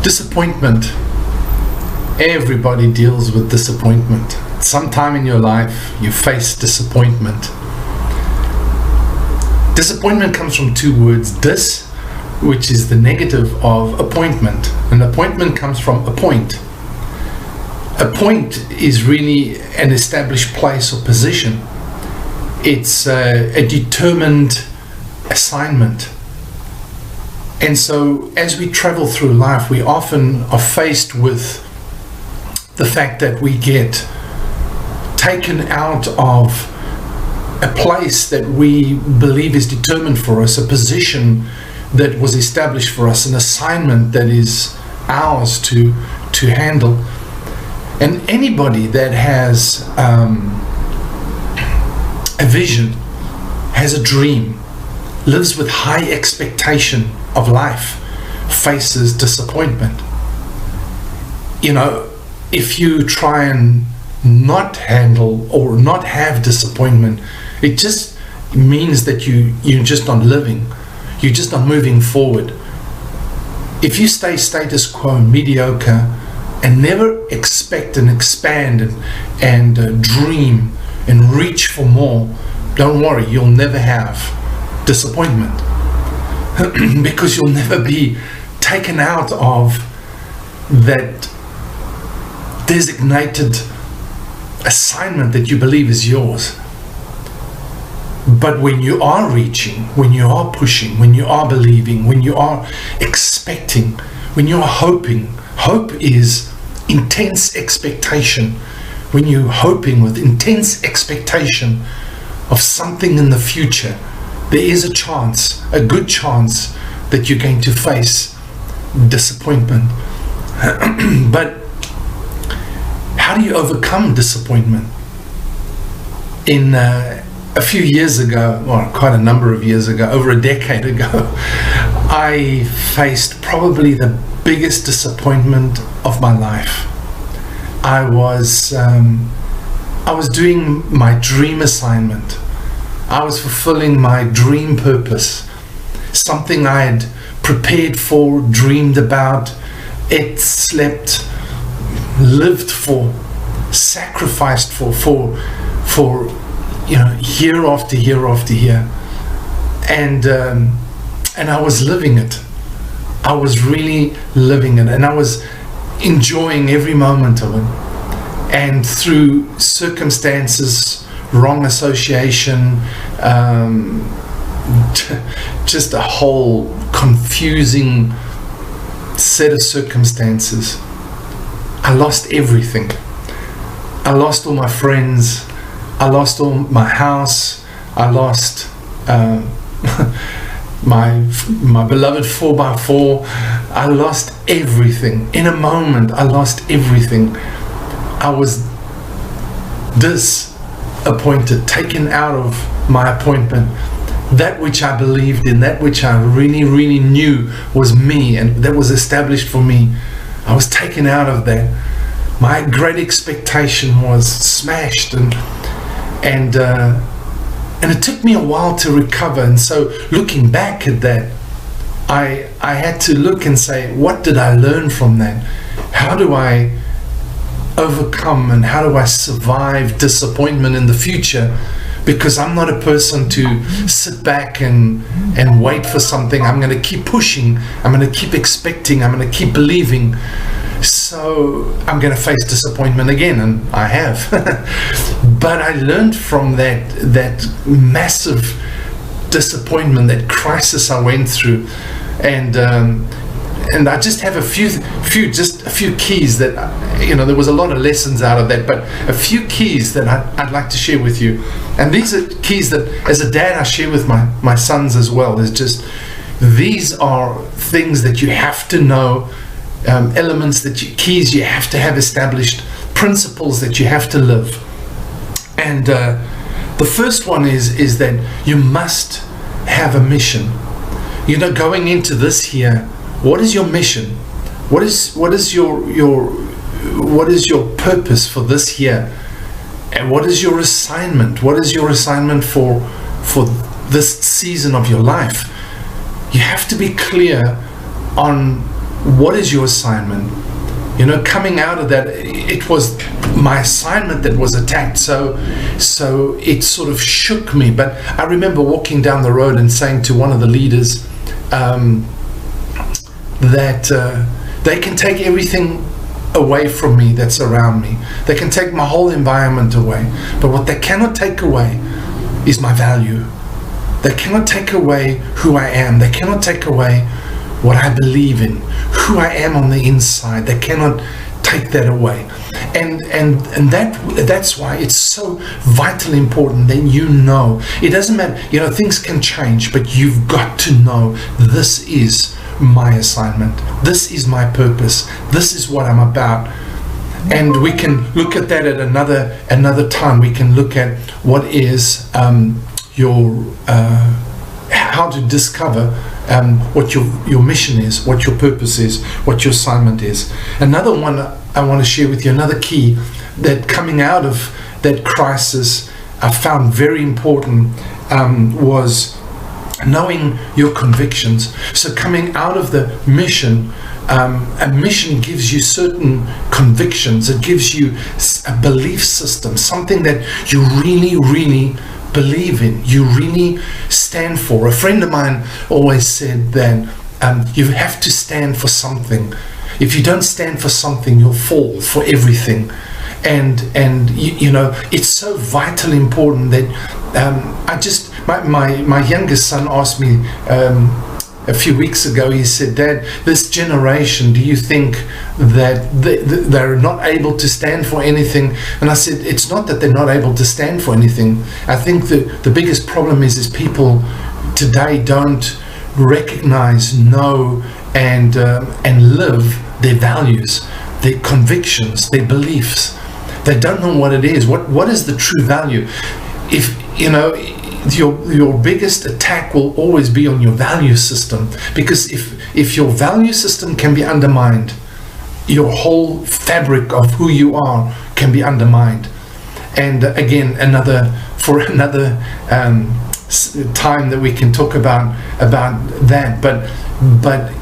Disappointment. Everybody deals with disappointment. Sometime in your life, you face disappointment. Disappointment comes from two words. Dis, which is the negative of appointment. And appointment comes from appoint. Appoint is really an established place or position. It's a determined assignment. And so as we travel through life, we often are faced with the fact that we get taken out of a place that we believe is determined for us, a position that was established for us, an assignment that is ours to handle. And anybody that has a vision, has a dream, lives with high expectation of life, faces disappointment. You know, if you try and not handle or not have disappointment, it just means that you're just not living, you're just not moving forward. If you stay status quo, mediocre, and never expect and expand and dream and reach for more, don't worry, you'll never have disappointment. Because you'll never be taken out of that designated assignment that you believe is yours. But when you are reaching, when you are pushing, when you are believing, when you are expecting, when you are hoping, hope is intense expectation. When you're hoping with intense expectation of something in the future, there is a chance, a good chance, that you're going to face disappointment. But how do you overcome disappointment? In a few years ago, or quite a number of years ago, over a decade ago, I faced probably the biggest disappointment of my life. I was doing my dream assignment. I was fulfilling my dream purpose, something I had prepared for, dreamed about, ate, slept, lived for, sacrificed for year after year after year, and I was living it. I was really living it, and I was enjoying every moment of it. And through circumstances, wrong association, just a whole confusing set of circumstances, I lost everything. I lost all my friends. I lost all my house. I lost my beloved 4x4. I lost everything. In a moment, I lost everything. I was disappointed, taken out of my appointment. That which I believed in, that which I really, really knew was me and that was established for me, I was taken out of that. My great expectation was smashed, and it took me a while to recover. And so looking back at that, I had to look and say, what did I learn from that? How do I overcome and how do I survive disappointment in the future? Because I'm not a person to sit back and wait for something. I'm going to keep pushing. I'm going to keep expecting. I'm going to keep believing. So I'm going to face disappointment again, and I have. But I learned from that massive disappointment, that crisis I went through, and I just have a few keys that, there was a lot of lessons out of that, but a few keys that I'd like to share with you. And these are keys that, as a dad, I share with my sons as well. These are things that you have to know, elements keys you have to have established, principles that you have to live. And the first one is that you must have a mission. Going into this year, what is your mission? What is your purpose for this year? And what is your assignment? What is your assignment for this season of your life? You have to be clear on what is your assignment? You know, coming out of that, it was my assignment that was attacked. So it sort of shook me. But I remember walking down the road and saying to one of the leaders that they can take everything away from me that's around me. They can take my whole environment away. But what they cannot take away is my value. They cannot take away who I am. They cannot take away what I believe in, who I am on the inside. They cannot take that away. And that's why it's so vitally important that you know. It doesn't matter, you know, things can change, but you've got to know this is my assignment. This is my purpose. This is what I'm about. And we can look at that at another time. We can look at what is how to discover what your mission is, what your purpose is, what your assignment is. Another one I want to share with you, another key that coming out of that crisis I found very important was knowing your convictions. So coming out of the mission, a mission gives you certain convictions. It gives you a belief system, something that you really, really believe in, you really stand for. A friend of mine always said that you have to stand for something. If you don't stand for something, you'll fall for everything. And you know, it's so vitally important that my youngest son asked me a few weeks ago, he said, "Dad, this generation, do you think that they're not able to stand for anything?" And I said, it's not that they're not able to stand for anything. I think the biggest problem is people today don't recognize, know, and live their values, their convictions, their beliefs. They don't know what it is. What is the true value? If you know, your biggest attack will always be on your value system, because if your value system can be undermined, your whole fabric of who you are can be undermined. And again, another time that we can talk about that, but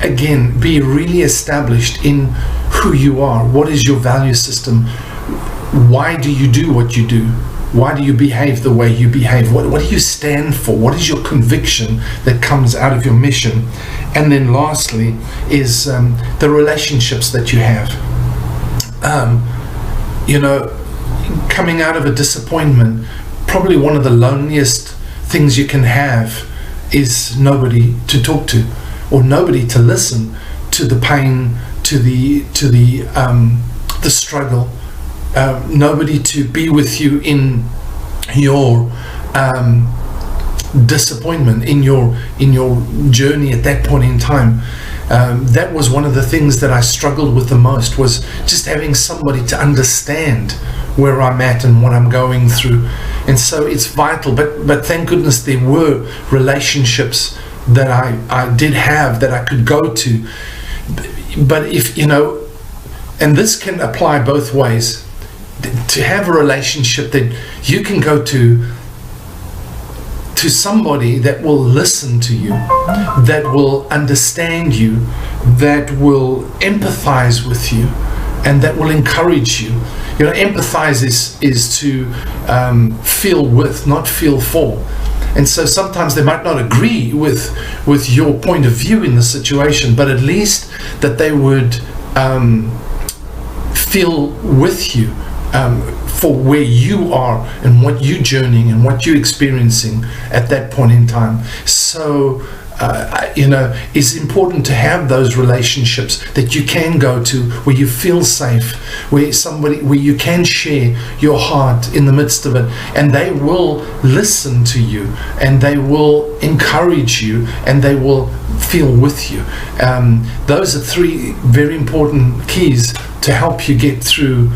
again, be really established in who you are. What is your value system? Why do you do what you do? Why do you behave the way you behave? What do you stand for? What is your conviction that comes out of your mission? And then lastly is the relationships that you have. You know, coming out of a disappointment, probably one of the loneliest things you can have is nobody to talk to, or nobody to listen to the pain, to the struggle. Nobody to be with you in your disappointment, in your journey at that point in time. That was one of the things that I struggled with the most, was just having somebody to understand where I'm at and what I'm going through. And so it's vital, but thank goodness there were relationships that I did have, that I could go to. But if you know, and this can apply both ways, to have a relationship that you can go to somebody that will listen to you, that will understand you, that will empathize with you, and that will encourage you. You know, empathize is to feel with, not feel for. And so sometimes they might not agree with your point of view in the situation, but at least that they would feel with you for where you are and what you're journeying and what you're experiencing at that point in time. So you know, it's important to have those relationships that you can go to, where you feel safe, where you can share your heart in the midst of it, and they will listen to you, and they will encourage you, and they will feel with you. Those are three very important keys to help you get through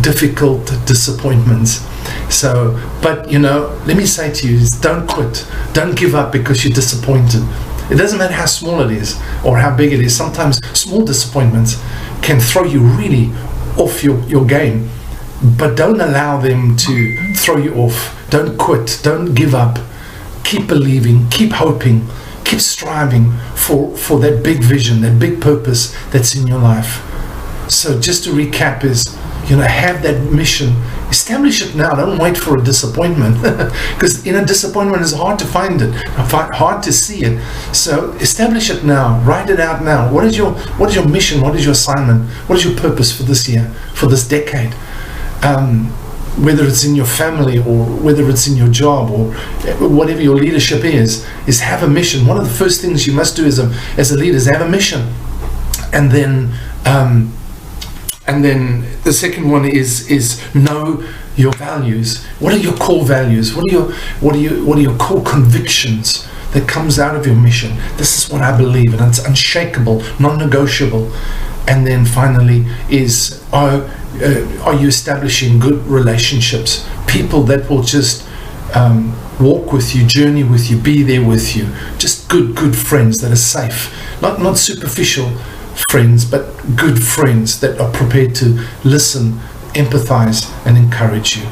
difficult disappointments. So, but you know, let me say to you, don't quit, don't give up because you're disappointed. It doesn't matter how small it is or how big it is. Sometimes small disappointments can throw you really off your game, but don't allow them to throw you off. Don't quit, don't give up. Keep believing, keep hoping, keep striving for that big vision, that big purpose that's in your life. So just to recap is, have that mission. Establish it now. Don't wait for a disappointment, because disappointment is hard to find it, hard to see it. So establish it now. Write it out now. What is your mission? What is your assignment? What is your purpose for this year, for this decade? Whether it's in your family or whether it's in your job or whatever your leadership is have a mission. One of the first things you must do as a leader is have a mission, and then the second one is know your values. What are your core values? What are your core convictions that comes out of your mission? This is what I believe, and it's unshakable, non-negotiable. And then finally is, are you establishing good relationships? People that will just walk with you, journey with you, be there with you. Just good friends that are safe, not superficial friends, but good friends that are prepared to listen, empathize, and encourage you.